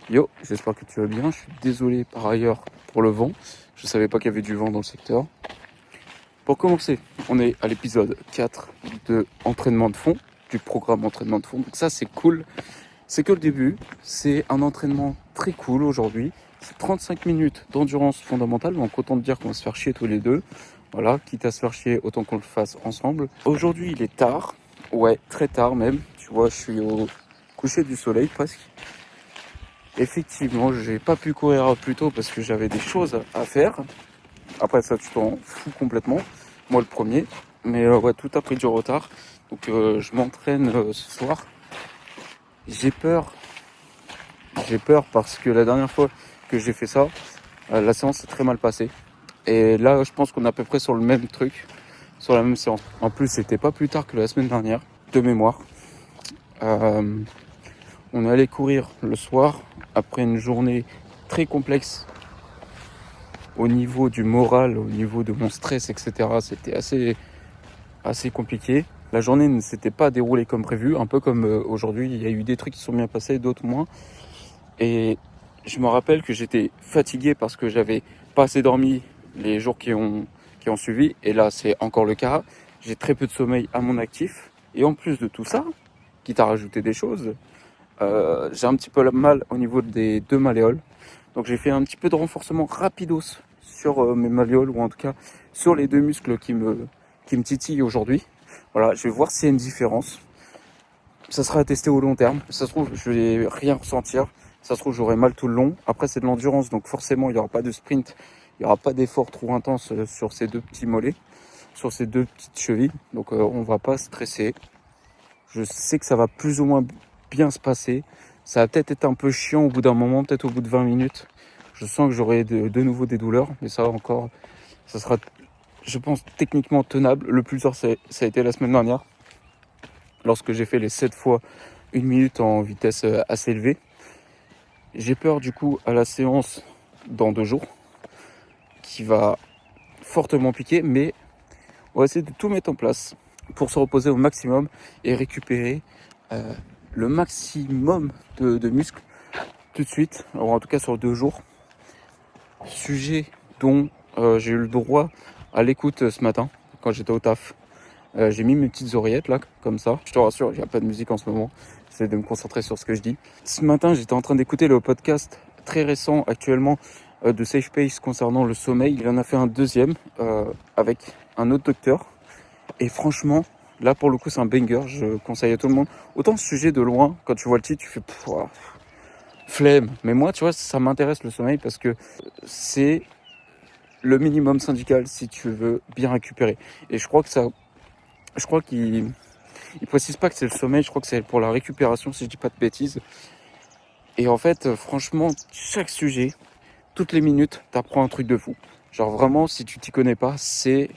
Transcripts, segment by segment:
Yo, j'espère que tu vas bien. Je suis désolé par ailleurs pour le vent. Je savais pas qu'il y avait du vent dans le secteur. Pour commencer, on est à l'épisode 4 de entraînement de fond, du programme entraînement de fond. Donc ça, c'est cool. C'est que le début. C'est un entraînement très cool aujourd'hui. C'est 35 minutes d'endurance fondamentale. Donc autant te dire qu'on va se faire chier tous les deux. Voilà, quitte à se faire chier, autant qu'on le fasse ensemble. Aujourd'hui, il est tard. Ouais, très tard même. Tu vois, je suis au coucher du soleil presque. Effectivement, j'ai pas pu courir plus tôt parce que j'avais des choses à faire. Après ça, tu t'en fous complètement. Moi, le premier. Mais ouais, tout a pris du retard. Donc, je m'entraîne ce soir. J'ai peur. J'ai peur parce que la dernière fois que j'ai fait ça, la séance s'est très mal passée. Et là, je pense qu'on est à peu près sur le même truc, sur la même séance. En plus, c'était pas plus tard que la semaine dernière, de mémoire. On est allé courir le soir après une journée très complexe au niveau du moral, au niveau de mon stress, etc. C'était assez compliqué. La journée ne s'était pas déroulée comme prévu, un peu comme aujourd'hui. Il y a eu des trucs qui sont bien passés, d'autres moins. Et je me rappelle que j'étais fatigué parce que j'avais pas assez dormi les jours qui ont suivi. Et là, c'est encore le cas. J'ai très peu de sommeil à mon actif. Et en plus de tout ça, quitte à rajouter des choses, j'ai un petit peu mal au niveau des deux malléoles. Donc j'ai fait un petit peu de renforcement rapidos sur mes malléoles, ou en tout cas sur les deux muscles qui me titillent aujourd'hui. Voilà, je vais voir s'il y a une différence. Ça sera à tester au long terme. Ça se trouve, je vais rien ressentir. Ça se trouve, j'aurai mal tout le long. Après, c'est de l'endurance, donc forcément, il n'y aura pas de sprint. Il n'y aura pas d'effort trop intense sur ces deux petits mollets, sur ces deux petites chevilles. Donc on va pas stresser. Je sais que ça va plus ou moins bien se passer. Ça va peut-être être un peu chiant au bout d'un moment, peut-être au bout de 20 minutes. Je sens que j'aurai de nouveau des douleurs, mais ça encore, ça sera, je pense, techniquement tenable. Le plus dur, ça a été la semaine dernière, lorsque j'ai fait les 7 fois 1 minute en vitesse assez élevée. J'ai peur du coup à la séance dans 2 jours, qui va fortement piquer, mais on va essayer de tout mettre en place pour se reposer au maximum et récupérer le maximum de muscles tout de suite, alors en tout cas sur 2 jours. Sujet dont j'ai eu le droit à l'écoute ce matin quand j'étais au taf. J'ai mis mes petites oreillettes là, comme ça. Je te rassure, il n'y a pas de musique en ce moment. J'essaie de me concentrer sur ce que je dis. Ce matin, j'étais en train d'écouter le podcast très récent actuellement de Safe Pace concernant le sommeil. Il en a fait un deuxième avec un autre docteur. Et franchement, là pour le coup, c'est un banger. Je conseille à tout le monde. Autant ce sujet de loin, quand tu vois le titre, tu fais flemme. Mais moi, tu vois, ça m'intéresse le sommeil parce que c'est le minimum syndical si tu veux bien récupérer. Et je crois qu'il précise pas que c'est le sommeil, je crois que c'est pour la récupération, si je dis pas de bêtises. Et en fait, franchement, chaque sujet, toutes les minutes, t'apprends un truc de fou. Genre vraiment, si tu t'y connais pas, c'est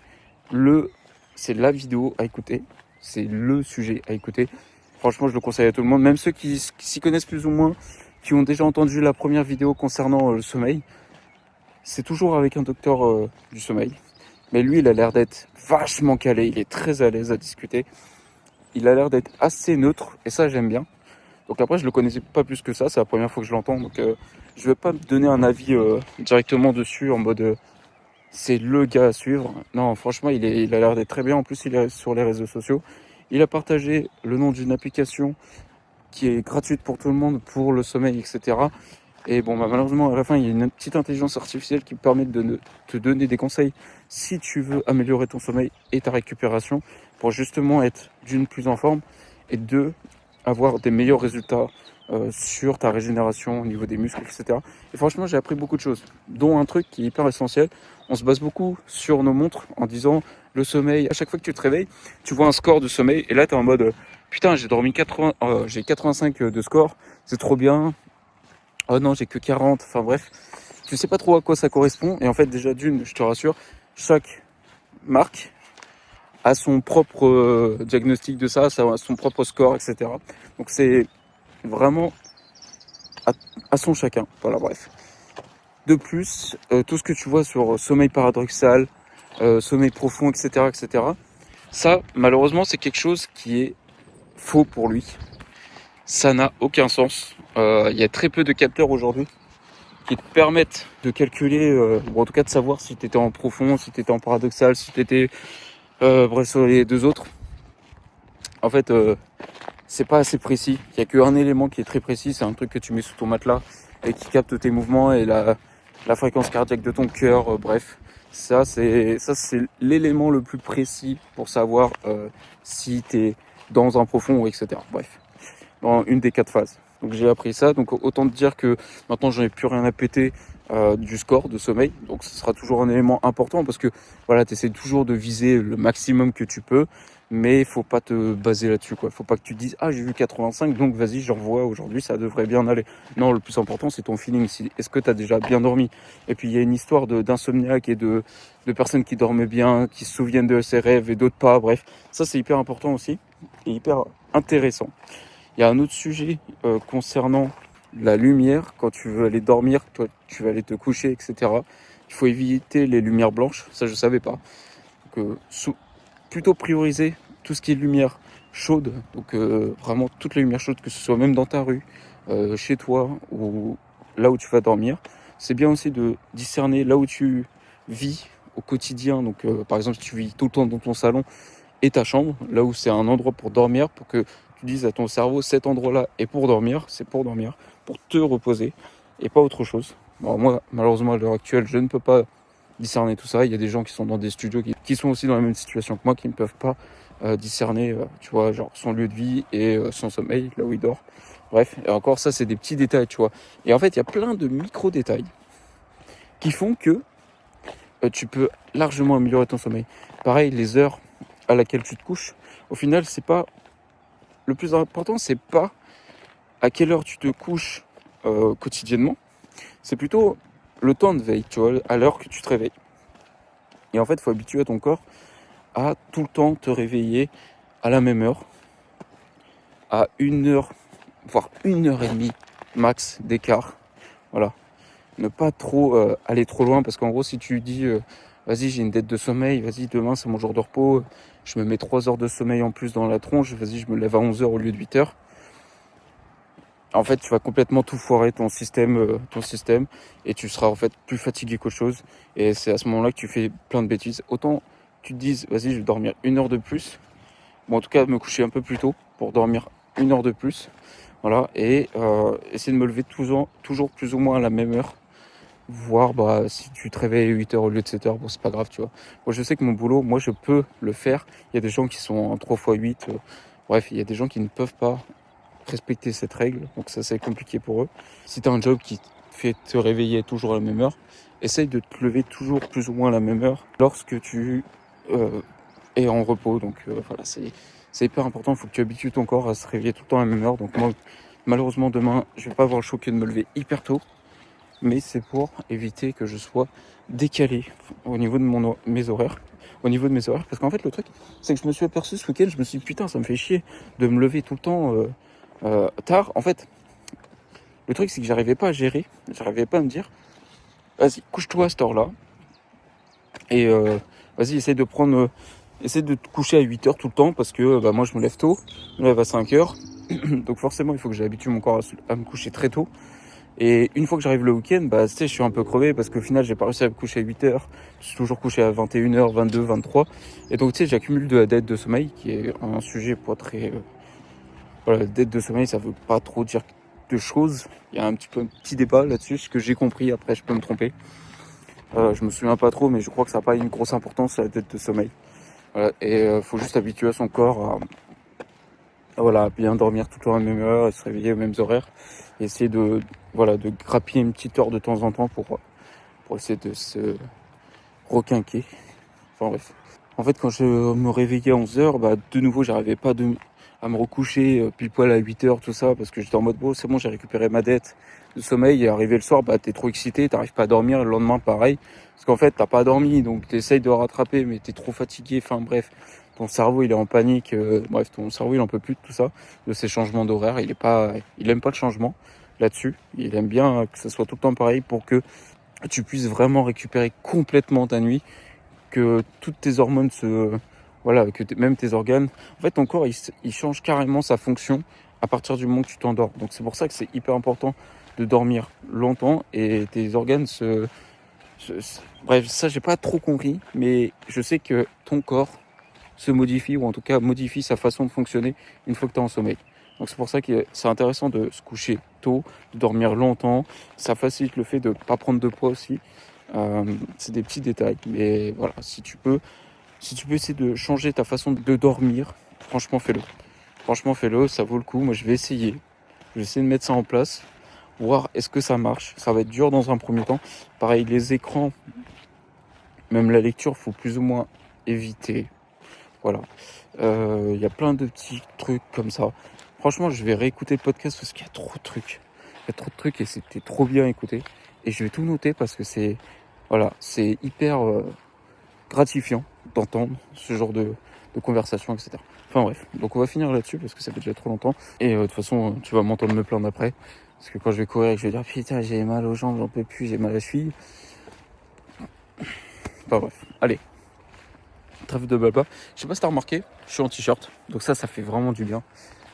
la vidéo à écouter. C'est le sujet à écouter. Franchement, je le conseille à tout le monde, même ceux qui s'y connaissent plus ou moins, qui ont déjà entendu la première vidéo concernant le sommeil. C'est toujours avec un docteur du sommeil. Mais lui, il a l'air d'être vachement calé, il est très à l'aise à discuter. Il a l'air d'être assez neutre, et ça, j'aime bien. Donc après, je le connaissais pas plus que ça, c'est la première fois que je l'entends. Donc je vais pas me donner un avis directement dessus en mode c'est le gars à suivre. Non, franchement, il a l'air d'être très bien. En plus, il est sur les réseaux sociaux. Il a partagé le nom d'une application qui est gratuite pour tout le monde, pour le sommeil, etc. Et bon, malheureusement, à la fin, il y a une petite intelligence artificielle qui permet de te donner des conseils si tu veux améliorer ton sommeil et ta récupération pour justement être d'une plus en forme et deux, avoir des meilleurs résultats sur ta régénération au niveau des muscles, etc. Et franchement, j'ai appris beaucoup de choses, dont un truc qui est hyper essentiel. On se base beaucoup sur nos montres en disant le sommeil. À chaque fois que tu te réveilles, tu vois un score de sommeil et là, tu es en mode putain, j'ai dormi 80, j'ai 85 de score, c'est trop bien. Oh non, j'ai que 40, enfin bref, tu sais pas trop à quoi ça correspond. Et en fait, déjà d'une, je te rassure, chaque marque a son propre diagnostic de ça, son propre score, etc. Donc c'est vraiment à son chacun. Voilà, bref. De plus, tout ce que tu vois sur sommeil paradoxal, sommeil profond, etc., etc., ça, malheureusement, c'est quelque chose qui est faux pour lui. Ça n'a aucun sens. Il y a très peu de capteurs aujourd'hui qui te permettent de calculer, ou en tout cas de savoir si tu étais en profond, si tu étais en paradoxal, si tu étais bref sur les deux autres. En fait, c'est pas assez précis. Il n'y a qu'un élément qui est très précis, c'est un truc que tu mets sous ton matelas et qui capte tes mouvements et la fréquence cardiaque de ton cœur, bref. Ça c'est l'élément le plus précis pour savoir si tu es dans un profond ou etc. Bref, dans une des 4 phases. Donc j'ai appris ça, donc autant te dire que maintenant j'en ai plus rien à péter du score de sommeil. Donc ce sera toujours un élément important parce que voilà, tu essaies toujours de viser le maximum que tu peux. Mais il faut pas te baser là-dessus, quoi. Faut pas que tu te dises ah j'ai vu 85 donc vas-y j'en revois aujourd'hui ça devrait bien aller. Non, le plus important c'est ton feeling. Est-ce que tu as déjà bien dormi? Et puis il y a une histoire d'insomniaque et de personnes qui dorment bien, qui se souviennent de ses rêves et d'autres pas. Bref, ça c'est hyper important aussi et hyper intéressant. Il y a un autre sujet concernant la lumière quand tu veux aller dormir, toi tu vas aller te coucher, etc. Il faut éviter les lumières blanches. Ça je savais pas. Donc, plutôt prioriser tout ce qui est lumière chaude, donc vraiment toutes les lumières chaudes, que ce soit même dans ta rue, chez toi ou là où tu vas dormir. C'est bien aussi de discerner là où tu vis au quotidien, donc par exemple si tu vis tout le temps dans ton salon et ta chambre, là où c'est un endroit pour dormir, pour que tu dises à ton cerveau cet endroit-là est pour dormir, c'est pour dormir, pour te reposer et pas autre chose. Bon, moi malheureusement à l'heure actuelle je ne peux pas discerner tout ça. Il y a des gens qui sont dans des studios qui sont aussi dans la même situation que moi, qui ne peuvent pas discerner, tu vois, genre son lieu de vie et son sommeil, là où il dort. Bref, et encore ça, c'est des petits détails, tu vois. Et en fait, il y a plein de micro-détails qui font que tu peux largement améliorer ton sommeil. Pareil, les heures à laquelle tu te couches, au final, c'est pas... Le plus important, c'est pas à quelle heure tu te couches quotidiennement, c'est plutôt le temps de veille, tu vois, à l'heure que tu te réveilles. Et en fait, il faut habituer ton corps à tout le temps te réveiller à la même heure, à 1 heure, voire 1 heure et demie max d'écart. Voilà. Ne pas trop aller trop loin, parce qu'en gros, si tu dis vas-y, j'ai une dette de sommeil, vas-y, demain c'est mon jour de repos, je me mets 3 heures de sommeil en plus dans la tronche, vas-y, je me lève à 11 heures au lieu de 8 heures. En fait, tu vas complètement tout foirer ton système, et tu seras en fait plus fatigué qu'autre chose. Et c'est à ce moment-là que tu fais plein de bêtises. Autant tu te dises, vas-y, je vais dormir 1 heure de plus. Bon, en tout cas, me coucher un peu plus tôt pour dormir 1 heure de plus. Voilà, et essayer de me lever toujours plus ou moins à la même heure. Voire, si tu te réveilles à 8 heures au lieu de 7 heures, bon, c'est pas grave, tu vois. Moi, je sais que mon boulot, moi, je peux le faire. Il y a des gens qui sont en 3x8. Bref, il y a des gens qui ne peuvent pas respecter cette règle, donc ça c'est compliqué pour eux. Si tu as un job qui te fait te réveiller toujours à la même heure, essaye de te lever toujours plus ou moins à la même heure lorsque tu es en repos. Donc voilà, c'est hyper important, il faut que tu habitues ton corps à se réveiller tout le temps à la même heure. Donc moi, malheureusement demain, je vais pas avoir le choix que de me lever hyper tôt, mais c'est pour éviter que je sois décalé au niveau de mes horaires. Parce qu'en fait le truc, c'est que je me suis aperçu ce week-end, je me suis dit putain, ça me fait chier de me lever tout le temps tard. En fait, le truc c'est que j'arrivais pas à gérer, j'arrivais pas à me dire vas-y, couche-toi à cette heure-là et vas-y, essaie de te coucher à 8 heures tout le temps, parce que moi je me lève tôt, je me lève à 5 heures, donc forcément il faut que j'habitue mon corps à me coucher très tôt. Et une fois que j'arrive le week-end, tu sais, je suis un peu crevé parce qu'au final, j'ai pas réussi à me coucher à 8 heures. Je suis toujours couché à 21h, 22, 23. Et donc, tu sais, j'accumule de la dette de sommeil, qui est un sujet pas très... Voilà, dette de sommeil, ça veut pas trop dire de choses. Il y a un petit débat là-dessus, ce que j'ai compris. Après, je peux me tromper. Je me souviens pas trop, mais je crois que ça n'a pas une grosse importance, la dette de sommeil. Voilà, et faut juste habituer son corps à bien dormir tout le temps à la même heure, et se réveiller aux mêmes horaires. Et essayer de grappiller une petite heure de temps en temps pour essayer de se requinquer. Enfin bref. En fait, quand je me réveillais à 11 heures, de nouveau, j'arrivais pas à me recoucher pile poil à 8 heures, tout ça, parce que j'étais en mode c'est bon, j'ai récupéré ma dette de sommeil. Et arrivé le soir, t'es trop excité, t'arrives pas à dormir. Le lendemain, pareil. Parce qu'en fait, t'as pas dormi, donc t'essayes de rattraper, mais t'es trop fatigué. Enfin bref, ton cerveau, il est en panique. Ton cerveau, il en peut plus de tout ça, de ces changements d'horaire. Il aime pas le changement là-dessus. Il aime bien que ce soit tout le temps pareil pour que tu puisses vraiment récupérer complètement ta nuit, que toutes tes hormones même tes organes, en fait ton corps il change carrément sa fonction à partir du moment que tu t'endors. Donc c'est pour ça que c'est hyper important de dormir longtemps et tes organes Bref, ça j'ai pas trop compris, mais je sais que ton corps se modifie, ou en tout cas modifie sa façon de fonctionner une fois que tu es en sommeil. Donc c'est pour ça que c'est intéressant de se coucher tôt, de dormir longtemps. Ça facilite le fait de ne pas prendre de poids aussi. C'est des petits détails, mais voilà, si tu peux essayer de changer ta façon de dormir, franchement fais-le. Franchement fais-le, ça vaut le coup. Moi je vais essayer. Je vais essayer de mettre ça en place, voir est-ce que ça marche. Ça va être dur dans un premier temps. Pareil, les écrans, même la lecture, faut plus ou moins éviter. Voilà. Y a plein de petits trucs comme ça. Franchement, je vais réécouter le podcast parce qu'il y a trop de trucs. Il y a trop de trucs et c'était trop bien écouté. Et je vais tout noter parce que c'est hyper gratifiant d'entendre ce genre de conversation, etc. Enfin bref, donc on va finir là-dessus parce que ça fait déjà trop longtemps. Et de toute façon, tu vas m'entendre me plaindre après. Parce que quand je vais courir, je vais dire putain, j'ai mal aux jambes, j'en peux plus, j'ai mal à la cheville. Enfin bref, allez. Trêve de blabla. Je sais pas si t'as remarqué, je suis en t-shirt. Donc ça fait vraiment du bien.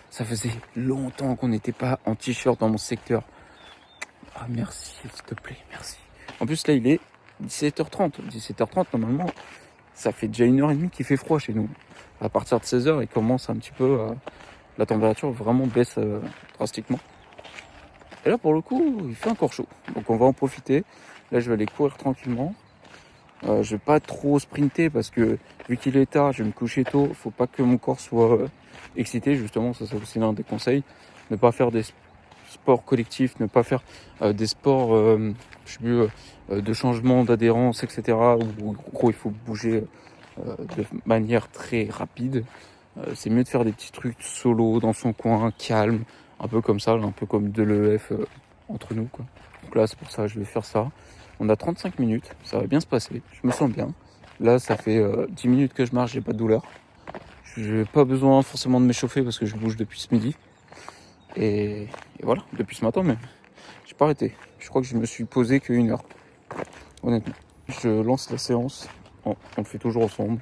Ça faisait longtemps qu'on n'était pas en t-shirt dans mon secteur. Ah merci, s'il te plaît, merci. En plus là il est 17h30. 17h30 normalement, ça fait déjà 1h30 qu'il fait froid chez nous. À partir de 16h, il commence un petit peu la température vraiment baisse drastiquement. Et là pour le coup, il fait encore chaud. Donc on va en profiter. Là je vais aller courir tranquillement. Je vais pas trop sprinter parce que vu qu'il est tard, je vais me coucher tôt. Faut pas que mon corps soit excité. Justement, ça c'est aussi l'un des conseils. Ne pas faire des sports collectifs, ne pas faire des sports de changement d'adhérence, etc. Où en gros il faut bouger de manière très rapide. C'est mieux de faire des petits trucs solo dans son coin, calme, un peu comme ça, un peu comme de l'EF entre nous, quoi. Donc là c'est pour ça que je vais faire ça. On a 35 minutes, ça va bien se passer, je me sens bien. Là ça fait 10 minutes que je marche, j'ai pas de douleur. Je n'ai pas besoin forcément de m'échauffer parce que je bouge depuis ce midi. Et voilà, depuis ce matin même. J'ai pas arrêté. Je crois que je me suis posé qu'1 heure. Honnêtement. Je lance la séance, on le fait toujours ensemble.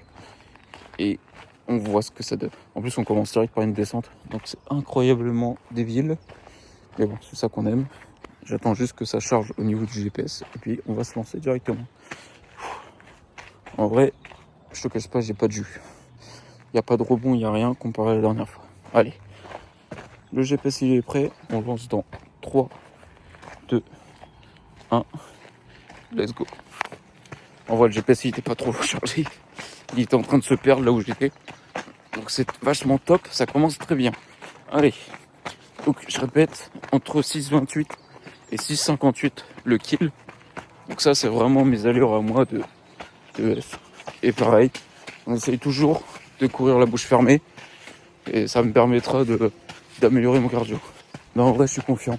Et on voit ce que ça donne. En plus on commence direct par une descente. Donc c'est incroyablement débile. Mais bon, c'est ça qu'on aime. J'attends juste que ça charge au niveau du GPS et puis on va se lancer directement. En vrai, je te cache pas, j'ai pas de jus. Il n'y a pas de rebond, il n'y a rien comparé à la dernière fois. Allez, le GPS il est prêt, on lance dans 3, 2, 1, let's go. En vrai, le GPS il était pas trop chargé, il était en train de se perdre là où j'étais. Donc c'est vachement top, ça commence très bien. Allez, donc je répète, entre 6,28 et 6,58 le kill. Donc ça c'est vraiment mes allures à moi de F. Et pareil, on essaye toujours de courir la bouche fermée et ça me permettra d'améliorer mon cardio. Mais en vrai je suis confiant.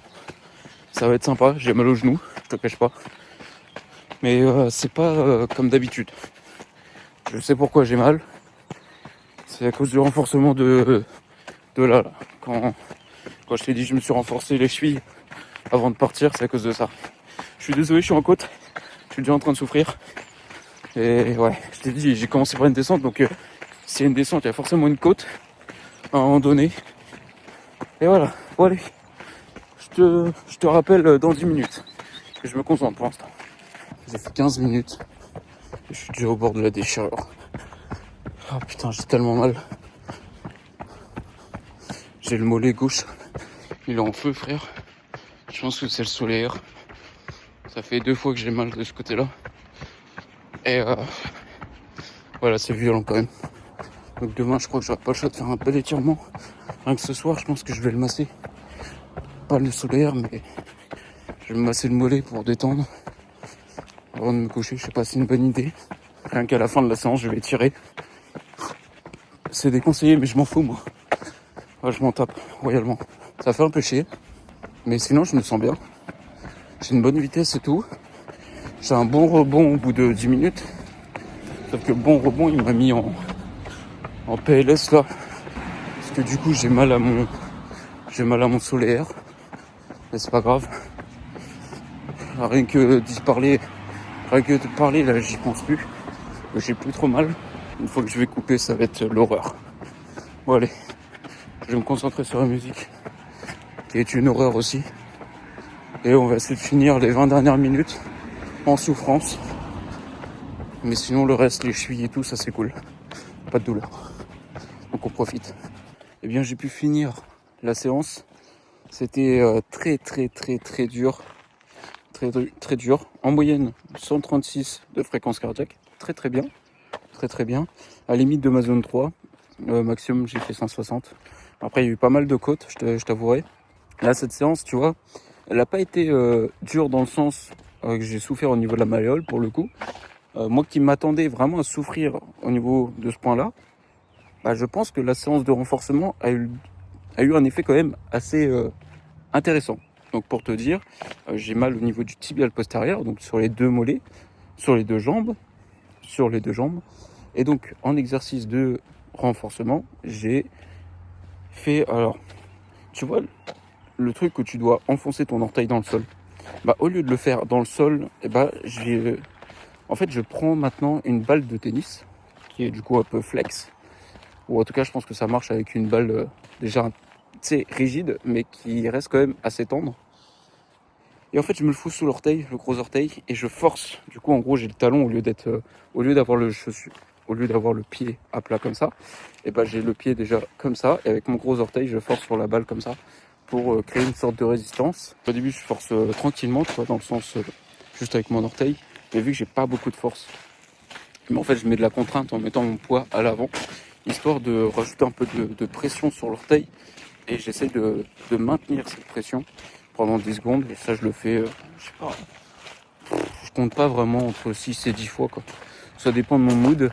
Ça va être sympa, j'ai mal au genou, je te cache pas. Mais c'est pas comme d'habitude. Je sais pourquoi j'ai mal. C'est à cause du renforcement de là. Quand je t'ai dit je me suis renforcé les chevilles avant de partir, c'est à cause de ça. Je suis désolé, je suis en côte. Je suis déjà en train de souffrir. Et ouais, je t'ai dit, j'ai commencé par une descente, donc s'il y a une descente, il y a forcément une côte à un moment donné. Et voilà, bon allez, je te rappelle dans 10 minutes. Que je me concentre pour l'instant. J'ai fait 15 minutes. Et je suis déjà au bord de la déchirure. Oh putain, j'ai tellement mal. J'ai le mollet gauche. Il est en feu, frère. Je pense que c'est le solaire. Ça fait 2 fois que j'ai mal de ce côté-là. Et voilà, c'est violent quand même. Donc demain, je crois que j'aurai pas le choix de faire un bel étirement. Rien que ce soir, je pense que je vais le masser. Pas le solaire, mais je vais me masser le mollet pour détendre. Avant de me coucher, je sais pas si c'est une bonne idée. Rien qu'à la fin de la séance, je vais tirer. C'est déconseillé, mais je m'en fous, moi. Ouais, je m'en tape royalement. Ça fait un peu chier, mais sinon, je me sens bien. J'ai une bonne vitesse et tout. J'ai un bon rebond au bout de 10 minutes. Sauf que le bon rebond, il m'a mis en PLS là. Parce que du coup, j'ai mal à mon solaire. Mais c'est pas grave. Rien que de parler, là, j'y pense plus. J'ai plus trop mal. Une fois que je vais couper, ça va être l'horreur. Bon, allez. Je vais me concentrer sur la musique. qui est une horreur aussi. Et on va essayer de finir les 20 dernières minutes en souffrance. Mais sinon le reste, les chevilles et tout, ça c'est cool. Pas de douleur. Donc on profite. Eh bien j'ai pu finir la séance. C'était très dur. Très dur. En moyenne, 136 de fréquence cardiaque. Très bien. Très bien. À la limite de ma zone 3. Maximum, j'ai fait 160. Après, il y a eu pas mal de côtes, je t'avouerai. Là, cette séance, tu vois, elle n'a pas été dure dans le sens que j'ai souffert au niveau de la malléole, pour le coup. Moi qui m'attendais vraiment à souffrir au niveau de ce point-là, bah, je pense que la séance de renforcement a eu un effet quand même assez intéressant. Donc pour te dire, j'ai mal au niveau du tibial postérieur, donc sur les deux mollets, sur les deux jambes. Et donc en exercice de renforcement, j'ai fait, alors, tu vois, le truc où tu dois enfoncer ton orteil dans le sol. Bah au lieu de le faire dans le sol, en fait je prends maintenant une balle de tennis, qui est du coup un peu flex, ou en tout cas je pense que ça marche avec une balle déjà rigide, mais qui reste quand même assez tendre. Et en fait, je me le fous sous l'orteil, le gros orteil, et je force. Du coup, en gros, j'ai le talon au lieu d'avoir le pied à plat comme ça. Et ben, j'ai le pied déjà comme ça, et avec mon gros orteil, je force sur la balle comme ça pour créer une sorte de résistance. Au début, je force tranquillement, tu vois, dans le sens juste avec mon orteil. Mais vu que j'ai pas beaucoup de force, mais en fait, je mets de la contrainte en mettant mon poids à l'avant, histoire de rajouter un peu de pression sur l'orteil. Et j'essaie de maintenir cette pression pendant 10 secondes. Et ça, je le fais, je sais pas, je compte pas vraiment, entre 6 et 10 fois, quoi. Ça dépend de mon mood.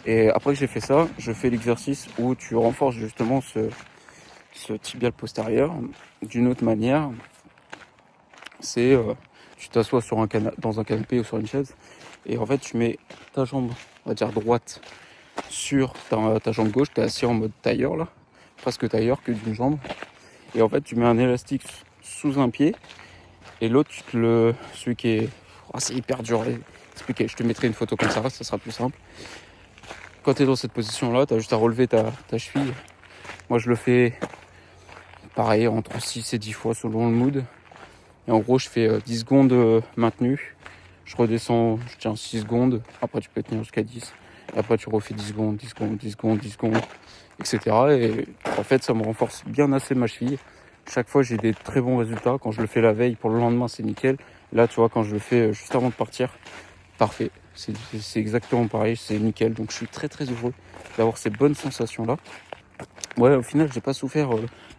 Et après que j'ai fait ça, je fais l'exercice où tu renforces justement ce tibial postérieur. D'une autre manière, c'est tu t'assois dans un canapé ou sur une chaise. Et en fait, tu mets ta jambe, on va dire droite, sur ta jambe gauche. Tu es assis en mode tailleur, là. Presque tailleur que d'une jambe. Et en fait, tu mets un élastique sous un pied. Et l'autre, celui qui est... Oh, c'est hyper dur à expliquer. Je te mettrai une photo comme ça sera plus simple. Quand tu es dans cette position-là, tu as juste à relever ta cheville. Moi, je le fais pareil, entre 6 et 10 fois selon le mood. Et en gros, je fais 10 secondes maintenues. Je redescends, je tiens 6 secondes. Après, tu peux tenir jusqu'à 10. Et après, tu refais 10 secondes, 10 secondes, 10 secondes, 10 secondes, etc. Et en fait, ça me renforce bien assez ma cheville. Chaque fois, j'ai des très bons résultats. Quand je le fais la veille, pour le lendemain, c'est nickel. Là, tu vois, quand je le fais juste avant de partir, parfait. C'est exactement pareil, c'est nickel. Donc, je suis très heureux d'avoir ces bonnes sensations-là. Ouais, au final, j'ai pas souffert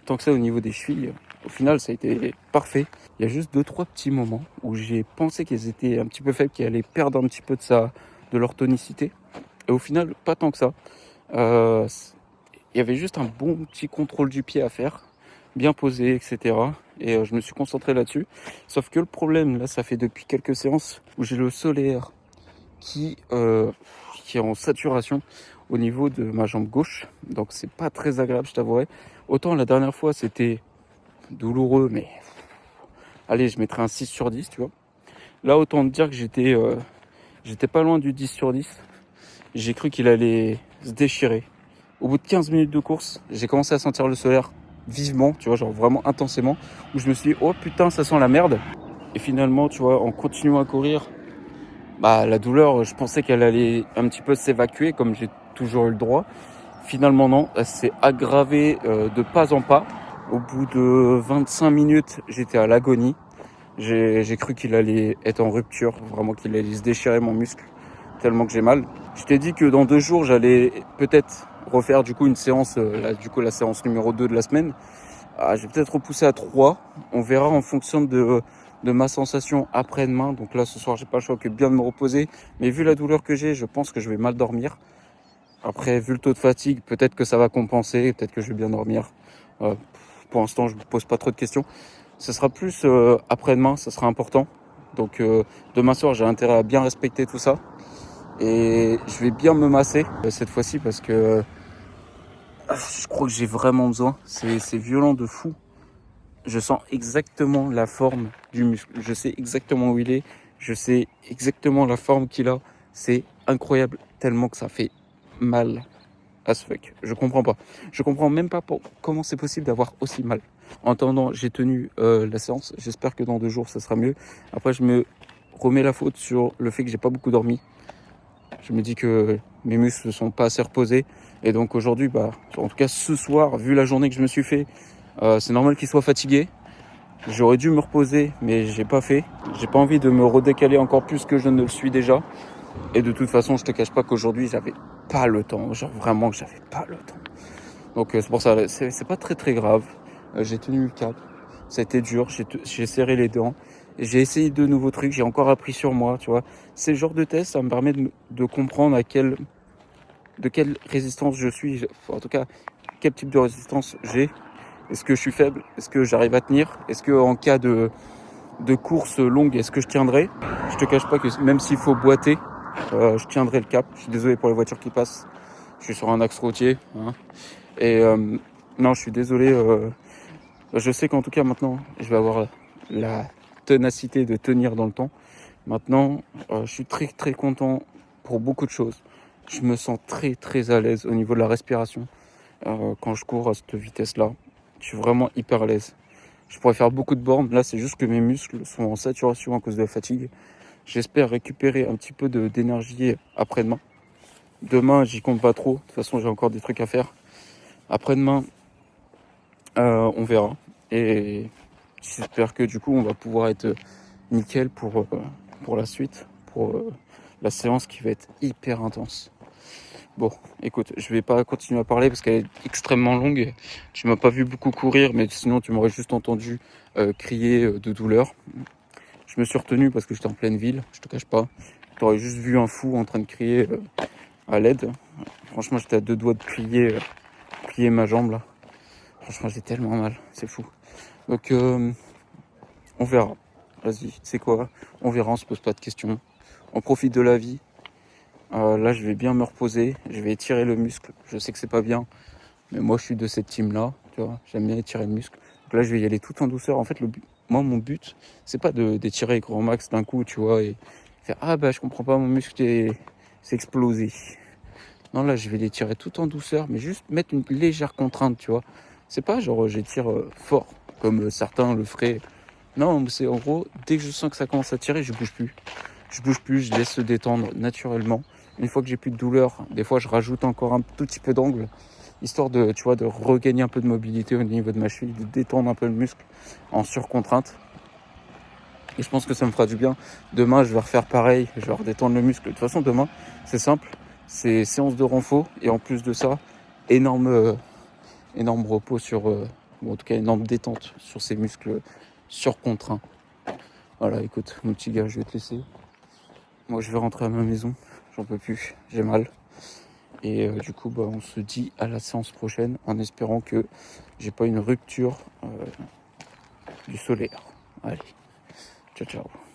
tant que ça au niveau des chevilles. Au final, ça a été parfait. Il y a juste 2-3 petits moments où j'ai pensé qu'elles étaient un petit peu faibles, qu'elles allaient perdre un petit peu de leur tonicité. Et au final, pas tant que ça. Il y avait juste un bon petit contrôle du pied à faire, bien posé, etc. Et je me suis concentré là-dessus. Sauf que le problème, là, ça fait depuis quelques séances où j'ai le solaire qui est en saturation au niveau de ma jambe gauche. Donc c'est pas très agréable, je t'avouerai. Autant la dernière fois, c'était douloureux, mais allez, je mettrais un 6 sur 10, tu vois. Là, autant te dire que j'étais pas loin du 10 sur 10. J'ai cru qu'il allait se déchirer. Au bout de 15 minutes de course, j'ai commencé à sentir le solaire vivement, tu vois, genre vraiment intensément, où je me suis dit, oh putain, ça sent la merde. Et finalement, tu vois, en continuant à courir, bah la douleur, je pensais qu'elle allait un petit peu s'évacuer, comme j'ai toujours eu le droit. Finalement, non, elle s'est aggravée de pas en pas. Au bout de 25 minutes, j'étais à l'agonie. J'ai cru qu'il allait être en rupture, vraiment qu'il allait se déchirer mon muscle, tellement que j'ai mal. Je t'ai dit que dans 2 jours, j'allais peut-être refaire du coup une séance, la séance numéro 2 de la semaine. Je vais peut-être repousser à 3. On verra en fonction de ma sensation après-demain. Donc là, ce soir, j'ai pas le choix que bien de me reposer. Mais vu la douleur que j'ai, je pense que je vais mal dormir. Après, vu le taux de fatigue, peut-être que ça va compenser. Peut-être que je vais bien dormir. Pour l'instant, je me pose pas trop de questions. Ce sera plus après-demain, ça sera important. Donc demain soir, j'ai intérêt à bien respecter tout ça. Et je vais bien me masser cette fois-ci parce que je crois que j'ai vraiment besoin. C'est violent de fou. Je sens exactement la forme du muscle. Je sais exactement où il est. Je sais exactement la forme qu'il a. C'est incroyable tellement que ça fait mal as fuck. Je comprends pas. Je comprends même pas comment c'est possible d'avoir aussi mal. En attendant, j'ai tenu la séance. J'espère que dans 2 jours, ça sera mieux. Après, je me remets la faute sur le fait que j'ai pas beaucoup dormi. Je me dis que mes muscles ne sont pas assez reposés. Et donc aujourd'hui, en tout cas ce soir, vu la journée que je me suis fait, c'est normal qu'ils soient fatigués. J'aurais dû me reposer, mais j'ai pas fait. J'ai pas envie de me redécaler encore plus que je ne le suis déjà. Et de toute façon, je te cache pas qu'aujourd'hui, j'avais pas le temps. Genre vraiment que j'avais pas le temps. Donc c'est pour ça, c'est pas très très grave. J'ai tenu le cap. Ça a été dur, j'ai serré les dents. J'ai essayé de nouveaux trucs, j'ai encore appris sur moi, tu vois. C'est le genre de test, ça me permet de comprendre de quelle résistance je suis. En tout cas, quel type de résistance j'ai. Est-ce que je suis faible? Est-ce que j'arrive à tenir? Est-ce que en cas de course longue, est-ce que je tiendrai? Je te cache pas que même s'il faut boiter, je tiendrai le cap. Je suis désolé pour les voitures qui passent. Je suis sur un axe routier. Hein. Et non, je suis désolé. Je sais qu'en tout cas maintenant, je vais avoir la ténacité de tenir dans le temps. Maintenant, je suis très très content pour beaucoup de choses. Je me sens très très à l'aise au niveau de la respiration quand je cours à cette vitesse-là. Je suis vraiment hyper à l'aise. Je pourrais faire beaucoup de bornes. Là, c'est juste que mes muscles sont en saturation à cause de la fatigue. J'espère récupérer un petit peu d'énergie après-demain. Demain, j'y compte pas trop. De toute façon, j'ai encore des trucs à faire. Après-demain, on verra. Et j'espère que du coup, on va pouvoir être nickel pour la suite, pour la séance qui va être hyper intense. Bon, écoute, je vais pas continuer à parler parce qu'elle est extrêmement longue. Tu m'as pas vu beaucoup courir, mais sinon tu m'aurais juste entendu crier de douleur. Je me suis retenu parce que j'étais en pleine ville, je te cache pas. Tu aurais juste vu un fou en train de crier à l'aide. Franchement, j'étais à 2 doigts de plier ma jambe là. Franchement, j'ai tellement mal, c'est fou. Donc, on verra. Vas-y, tu sais quoi? On verra, on se pose pas de questions. On profite de la vie. Là, je vais bien me reposer. Je vais étirer le muscle. Je sais que c'est pas bien, mais moi, je suis de cette team-là. Tu vois, j'aime bien étirer le muscle. Donc là, je vais y aller tout en douceur. En fait, moi, mon but, c'est pas d'étirer grand max d'un coup, tu vois, et faire je comprends pas, mon muscle c'est explosé. Non, là, je vais l'étirer tout en douceur, mais juste mettre une légère contrainte, tu vois. C'est pas genre j'étire fort comme certains le feraient. Non, c'est en gros, dès que je sens que ça commence à tirer, je bouge plus. Je bouge plus, je laisse se détendre naturellement. Une fois que j'ai plus de douleur, des fois je rajoute encore un tout petit peu d'angle, histoire de, tu vois, de regagner un peu de mobilité au niveau de ma cheville, de détendre un peu le muscle en surcontrainte. Et je pense que ça me fera du bien. Demain, je vais refaire pareil, je vais redétendre le muscle. De toute façon, demain, c'est simple, c'est séance de renfort. Et en plus de ça, énorme repos sur, en tout cas énorme détente sur ces muscles surcontraints. Voilà, écoute, mon petit gars, je vais te laisser. Moi, je vais rentrer à ma maison. J'en peux plus, j'ai mal. Et du coup, on se dit à la séance prochaine en espérant que j'ai pas une rupture du solaire. Allez, ciao, ciao.